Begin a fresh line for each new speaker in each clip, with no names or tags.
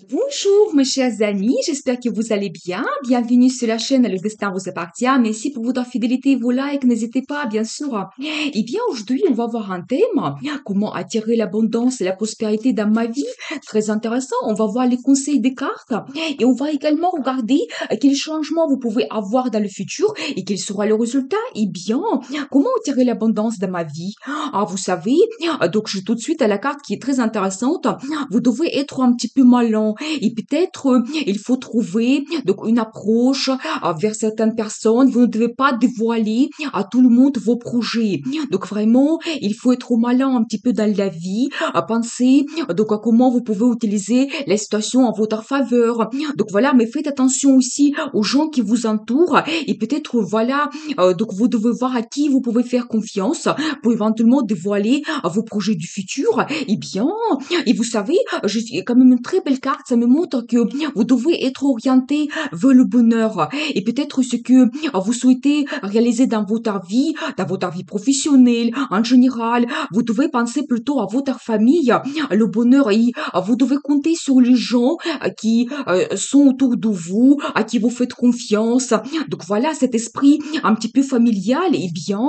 Bonjour mes chers amis, j'espère que vous allez bien. Bienvenue sur la chaîne Le Destin vous appartient. Merci pour votre fidélité et vos likes, n'hésitez pas bien sûr. Eh bien aujourd'hui on va voir un thème, comment attirer l'abondance et la prospérité dans ma vie. Très intéressant, on va voir les conseils des cartes et on va également regarder quels changements vous pouvez avoir dans le futur et quel sera le résultat. Eh bien, comment attirer l'abondance dans ma vie? Ah, vous savez, donc je vais tout de suite à la carte qui est très intéressante. Vous devez être un petit peu malin et peut-être il faut trouver donc une approche vers certaines personnes. Vous ne devez pas dévoiler à tout le monde vos projets. Donc vraiment, il faut être malin un petit peu dans la vie, à penser donc à comment vous pouvez utiliser la situation en votre faveur. Donc voilà, mais faites attention aussi aux gens qui vous entourent et peut-être voilà, donc vous devez voir à qui vous pouvez faire confiance pour éventuellement dévoiler vos projets du futur. Eh bien, et vous savez, je suis quand même une très belle carte, ça me montre que vous devez être orienté vers le bonheur et peut-être ce que vous souhaitez réaliser dans votre vie professionnelle, en général. Vous devez penser plutôt à votre famille, le bonheur et vous devez compter sur les gens qui sont autour de vous, à qui vous faites confiance. Donc voilà, cet esprit un petit peu familial, eh bien,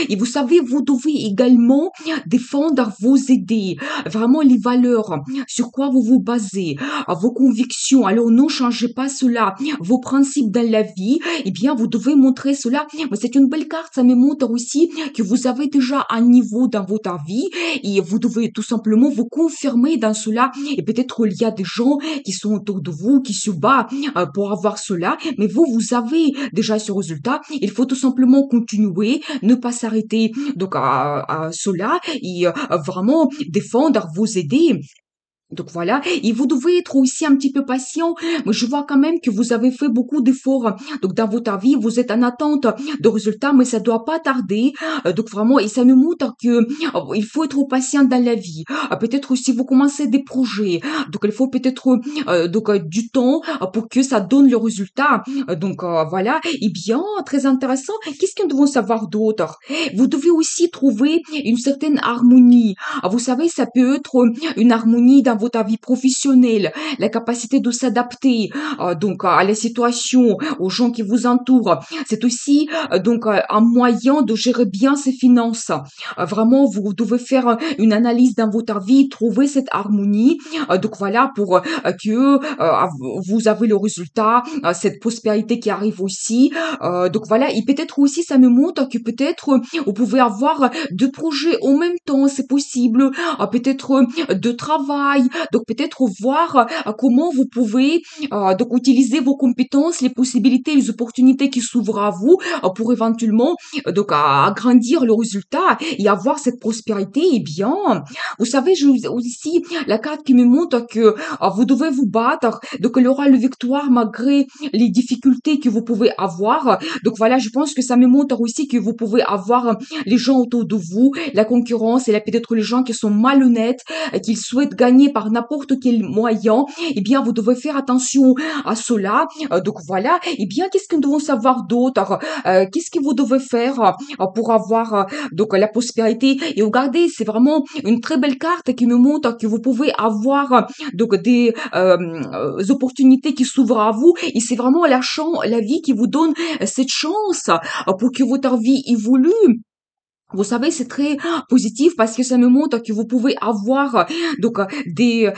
et vous savez, vous devez également défendre vos idées, vraiment les valeurs, sur quoi vous vous basez, vos convictions. Alors ne changez pas cela, vos principes dans la vie, eh bien vous devez montrer cela. Mais c'est une belle carte, ça me montre aussi que vous avez déjà un niveau dans votre vie et vous devez tout simplement vous confirmer dans cela. Et peut-être il y a des gens qui sont autour de vous, qui se battent pour avoir cela, mais vous avez déjà ce résultat. Il faut tout simplement continuer, ne pas s'arrêter donc à cela et vraiment défendre vos idées. Donc voilà, et vous devez être aussi un petit peu patient, mais je vois quand même que vous avez fait beaucoup d'efforts. Donc dans votre vie, vous êtes en attente de résultats, mais ça doit pas tarder. Donc vraiment, et ça me montre que il faut être patient dans la vie. Peut-être aussi vous commencez des projets, donc il faut peut-être du temps pour que ça donne le résultat. Voilà, et bien très intéressant. Qu'est-ce que nous devons savoir d'autre? Vous devez aussi trouver une certaine harmonie. Vous savez, ça peut être une harmonie dans votre vie professionnelle, la capacité de s'adapter à la situation, aux gens qui vous entourent. C'est aussi un moyen de gérer bien ses finances. Vraiment, vous devez faire une analyse dans votre vie, trouver cette harmonie. Pour que vous avez le résultat, cette prospérité qui arrive aussi. Et peut-être aussi, ça me montre que peut-être vous pouvez avoir deux projets en même temps, c'est possible. Peut-être de travail, donc peut-être voir comment vous pouvez utiliser vos compétences, les possibilités, les opportunités qui s'ouvrent à vous pour éventuellement agrandir le résultat et avoir cette prospérité. Eh bien, vous savez, je aussi la carte qui me montre que vous devez vous battre, donc il y aura le victoire malgré les difficultés que vous pouvez avoir. Donc voilà, je pense que ça me montre aussi que vous pouvez avoir les gens autour de vous, la concurrence et là peut-être les gens qui sont malhonnêtes, qu'ils souhaitent gagner par n'importe quel moyen. Eh bien, vous devez faire attention à cela. Eh bien, qu'est-ce que nous devons savoir d'autre? Qu'est-ce que vous devez faire pour avoir la prospérité? Et regardez, c'est vraiment une très belle carte qui me montre que vous pouvez avoir des opportunités qui s'ouvrent à vous et c'est vraiment la vie qui vous donne cette chance pour que votre vie évolue. Vous savez, c'est très positif parce que ça me montre que vous pouvez avoir des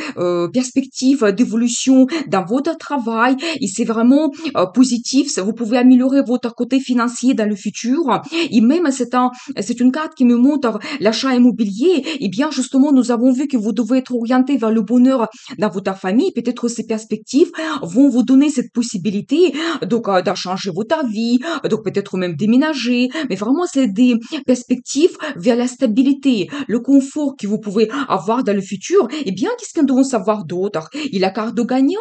perspectives d'évolution dans votre travail et c'est vraiment positif. Vous pouvez améliorer votre côté financier dans le futur et même c'est une carte qui me montre l'achat immobilier. Et bien justement, nous avons vu que vous devez être orienté vers le bonheur dans votre famille. Peut-être ces perspectives vont vous donner cette possibilité d'en changer votre vie, donc peut-être même déménager. Mais vraiment, c'est des perspective vers la stabilité, le confort que vous pouvez avoir dans le futur. Eh bien, qu'est-ce que nous devons savoir d'autre? Il a carte de gagnant.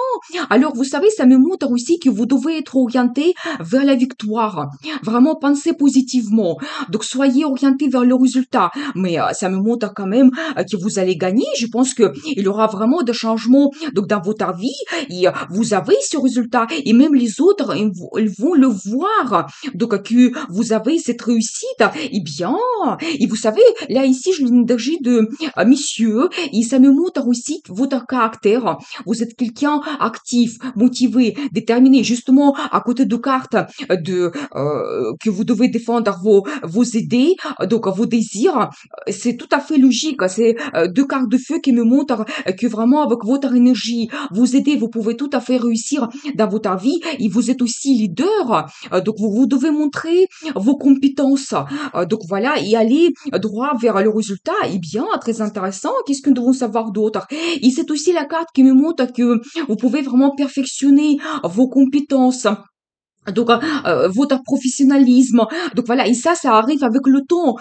Alors, vous savez, ça me montre aussi que vous devez être orienté vers la victoire. Vraiment, pensez positivement. Donc, soyez orienté vers le résultat. Mais ça me montre quand même que vous allez gagner. Je pense que il y aura vraiment des changements dans votre vie. Et vous avez ce résultat. Et même les autres, ils vont le voir. Donc, que vous avez cette réussite. Eh bien, et vous savez, là, ici, j'ai l'énergie de monsieur, et ça me montre aussi votre caractère. Vous êtes quelqu'un actif, motivé, déterminé. Justement, à côté de cartes que vous devez défendre vos idées, donc vos désirs, c'est tout à fait logique. C'est deux cartes de feu qui me montrent que vraiment, avec votre énergie, vous aidez, vous pouvez tout à fait réussir dans votre vie, et vous êtes aussi leader. Donc, vous devez montrer vos compétences. Donc, voilà, et aller droit vers le résultat. Eh bien, très intéressant. Qu'est-ce que nous devons savoir d'autre? Et c'est aussi la carte qui me montre que vous pouvez vraiment perfectionner vos compétences. Donc, votre professionnalisme. Donc voilà, et ça arrive avec le temps.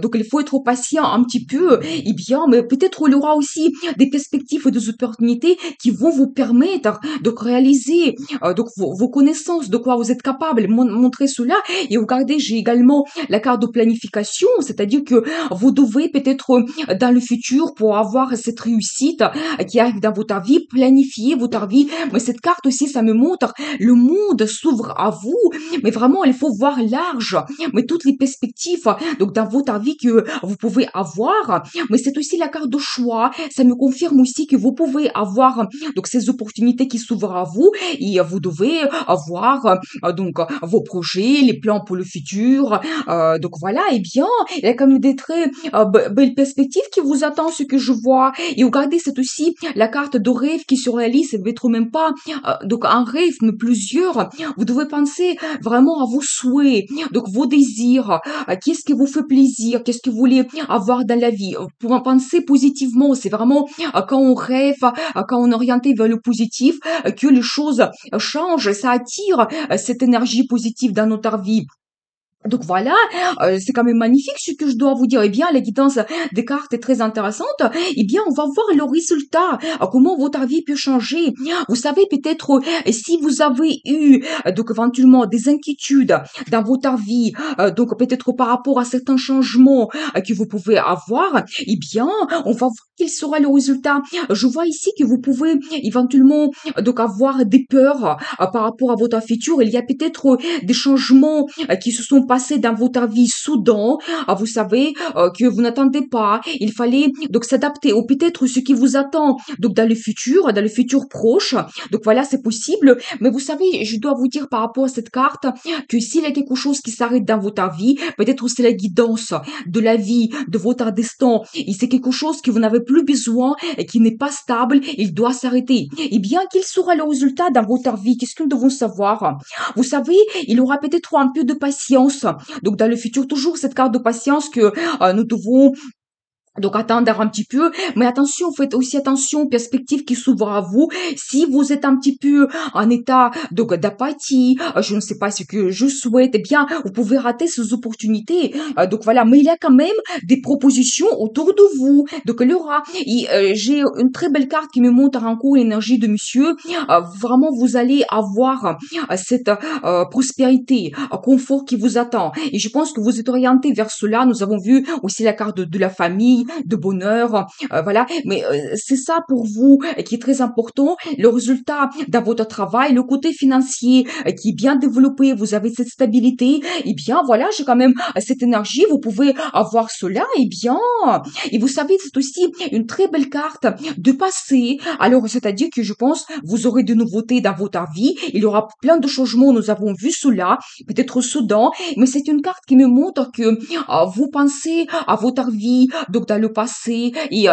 Donc il faut être patient un petit peu. Et bien, mais peut-être il y aura aussi des perspectives et des opportunités qui vont vous permettre de réaliser donc vos connaissances, de quoi vous êtes capable, montrer cela. Et regardez, j'ai également la carte de planification, c'est-à-dire que vous devez peut-être dans le futur, pour avoir cette réussite qui arrive dans votre vie, planifier votre vie. Mais cette carte aussi, ça me montre le monde s'ouvre à vous, mais vraiment, il faut voir large, mais toutes les perspectives, donc dans votre vie que vous pouvez avoir, mais c'est aussi la carte de choix, ça me confirme aussi que vous pouvez avoir donc ces opportunités qui s'ouvrent à vous, et vous devez avoir donc vos projets, les plans pour le futur, donc voilà, et bien, il y a quand même des très belles perspectives qui vous attendent, ce que je vois, et regardez, c'est aussi la carte de rêve qui se réalise, ça ne va être même pas donc un rêve, mais plusieurs. Vous devez penser vraiment à vos souhaits, donc vos désirs, qu'est-ce qui vous fait plaisir, qu'est-ce que vous voulez avoir dans la vie. Pour penser positivement, c'est vraiment quand on rêve, quand on est orienté vers le positif, que les choses changent, ça attire cette énergie positive dans notre vie. Donc voilà, c'est quand même magnifique ce que je dois vous dire. Eh bien, la guidance des cartes est très intéressante. Eh bien, on va voir le résultat, comment votre vie peut changer. Vous savez peut-être si vous avez eu donc éventuellement des inquiétudes dans votre vie, donc peut-être par rapport à certains changements que vous pouvez avoir. Eh bien, on va voir quel sera le résultat. Je vois ici que vous pouvez éventuellement donc avoir des peurs par rapport à votre futur. Il y a peut-être des changements qui se sont passés dans votre vie soudain, vous savez, que vous n'attendez pas. Il fallait donc s'adapter ou peut-être ce qui vous attend donc dans le futur proche. Donc voilà, c'est possible. Mais vous savez, je dois vous dire par rapport à cette carte que s'il y a quelque chose qui s'arrête dans votre vie, peut-être c'est la guidance de la vie, de votre destin. Et c'est quelque chose que vous n'avez plus besoin et qui n'est pas stable, il doit s'arrêter. Eh bien, quel sera le résultat dans votre vie? Qu'est-ce que nous devons savoir? Vous savez, il aura peut-être un peu de patience. Donc, dans le futur, toujours cette carte de patience que nous devons donc attendre un petit peu, mais attention, faites aussi attention aux perspectives qui s'ouvrent à vous. Si vous êtes un petit peu en état donc d'apathie, je ne sais pas ce que je souhaite, eh bien, vous pouvez rater ces opportunités. Donc voilà, mais il y a quand même des propositions autour de vous. Donc il y aura, et, j'ai une très belle carte qui me montre encore l'énergie de monsieur. Vraiment, vous allez avoir cette prospérité, confort qui vous attend. Et je pense que vous êtes orienté vers cela. Nous avons vu aussi la carte de la famille, de bonheur, voilà. Mais c'est ça pour vous qui est très important. Le résultat dans votre travail, le côté financier qui est bien développé, vous avez cette stabilité. Et bien voilà, j'ai quand même cette énergie. Vous pouvez avoir cela. Et bien, et vous savez, c'est aussi une très belle carte de passé. Alors, c'est-à-dire que je pense vous aurez de nouveautés dans votre vie. Il y aura plein de changements. Nous avons vu cela, peut-être soudain, mais c'est une carte qui me montre que vous pensez à votre vie, donc dans le passé, et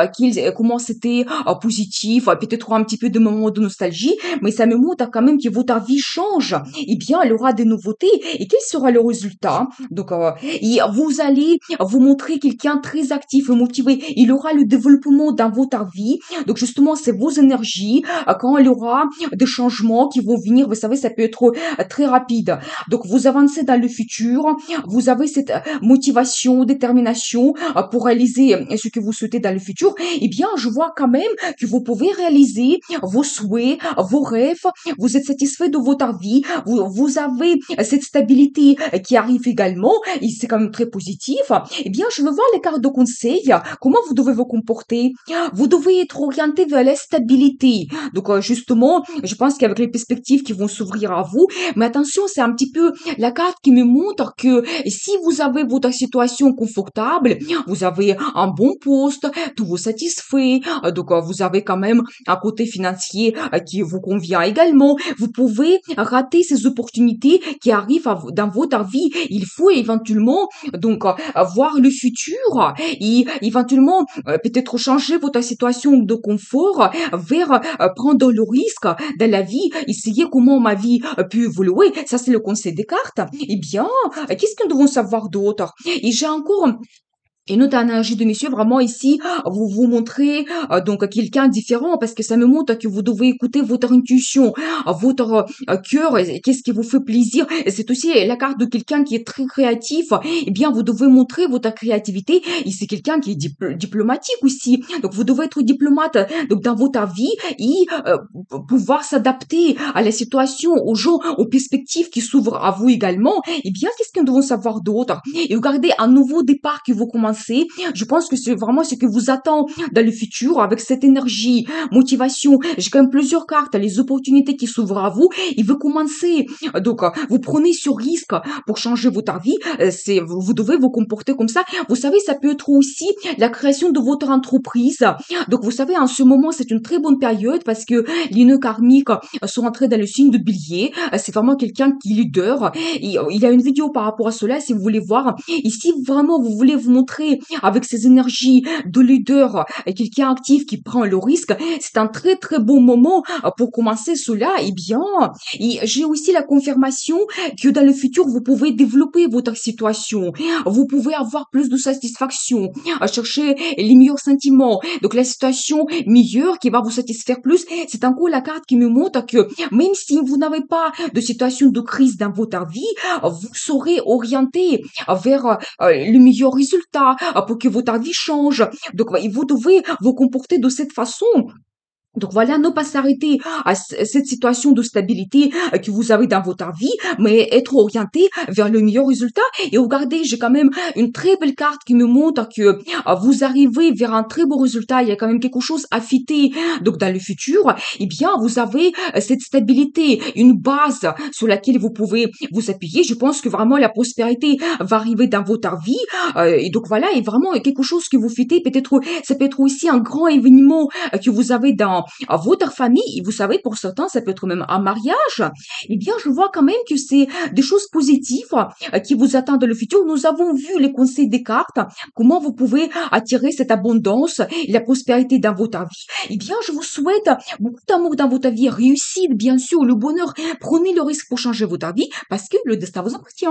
comment c'était positif, peut-être un petit peu de moments de nostalgie, mais ça me montre quand même que votre vie change. Eh bien, il y aura des nouveautés. Et quel sera le résultat? Donc, et vous allez vous montrer quelqu'un très actif et motivé. Il y aura le développement dans votre vie. Donc, justement, c'est vos énergies. Quand il y aura des changements qui vont venir, vous savez, ça peut être très rapide. Donc, vous avancez dans le futur. Vous avez cette motivation, détermination pour réaliser ce que vous souhaitez dans le futur, eh bien, je vois quand même que vous pouvez réaliser vos souhaits, vos rêves, vous êtes satisfait de votre vie, vous avez cette stabilité qui arrive également, et c'est quand même très positif. Eh bien, je veux voir les cartes de conseil, comment vous devez vous comporter. Vous devez être orienté vers la stabilité. Donc, justement, je pense qu'avec les perspectives qui vont s'ouvrir à vous, mais attention, c'est un petit peu la carte qui me montre que si vous avez votre situation confortable, vous avez un bon poste, tout vous satisfait, donc vous avez quand même un côté financier qui vous convient également. Vous pouvez rater ces opportunités qui arrivent dans votre vie. Il faut éventuellement donc voir le futur et éventuellement peut-être changer votre situation de confort vers prendre le risque dans la vie, essayer comment ma vie peut évoluer. Ça, c'est le conseil des cartes. Eh bien, qu'est-ce que nous devons savoir d'autre? Et j'ai encore une autre énergie de monsieur, vraiment ici, vous vous montrez donc quelqu'un différent parce que ça me montre que vous devez écouter votre intuition, votre cœur, et qu'est-ce qui vous fait plaisir. Et c'est aussi la carte de quelqu'un qui est très créatif. Eh bien, vous devez montrer votre créativité. Et c'est quelqu'un qui est diplomatique aussi. Donc, vous devez être diplomate donc dans votre vie et pouvoir s'adapter à la situation, aux gens, aux perspectives qui s'ouvrent à vous également. Eh bien, qu'est-ce que nous devons savoir d'autre? Et regardez un nouveau départ qui vous commencez. Je pense que c'est vraiment ce que vous attend dans le futur avec cette énergie, motivation. J'ai quand même plusieurs cartes, les opportunités qui s'ouvrent à vous. Il veut commencer. Donc, vous prenez ce risque pour changer votre vie. Vous devez vous comporter comme ça. Vous savez, ça peut être aussi la création de votre entreprise. Donc, vous savez, en ce moment, c'est une très bonne période parce que les nœuds karmiques sont entrés dans le signe de Bélier. C'est vraiment quelqu'un qui est leader. Et, il y a une vidéo par rapport à cela, si vous voulez voir. Et si vraiment vous voulez vous montrer avec ces énergies de leader et quelqu'un actif qui prend le risque, c'est un très très bon moment pour commencer cela. Eh bien, et j'ai aussi la confirmation que dans le futur, vous pouvez développer votre situation. Vous pouvez avoir plus de satisfaction, chercher les meilleurs sentiments. Donc la situation meilleure qui va vous satisfaire plus, c'est encore la carte qui me montre que même si vous n'avez pas de situation de crise dans votre vie, vous saurez orienter vers le meilleur résultat pour que votre vie change. Donc, vous devez vous comporter de cette façon. Donc voilà, ne pas s'arrêter à cette situation de stabilité que vous avez dans votre vie, mais être orienté vers le meilleur résultat. Et regardez, j'ai quand même une très belle carte qui me montre que vous arrivez vers un très beau résultat. Il y a quand même quelque chose à fitter. Donc dans le futur, eh bien, vous avez cette stabilité, une base sur laquelle vous pouvez vous appuyer. Je pense que vraiment la prospérité va arriver dans votre vie. Et donc voilà, et vraiment quelque chose que vous fitez. Peut-être, ça peut être aussi un grand événement que vous avez dans à votre famille, et vous savez, pour certains, ça peut être même un mariage, eh bien, je vois quand même que c'est des choses positives qui vous attendent dans le futur. Nous avons vu les conseils des cartes, comment vous pouvez attirer cette abondance et la prospérité dans votre vie. Eh bien, je vous souhaite beaucoup d'amour dans votre vie, réussite, bien sûr, le bonheur. Prenez le risque pour changer votre vie parce que le destin vous appartient.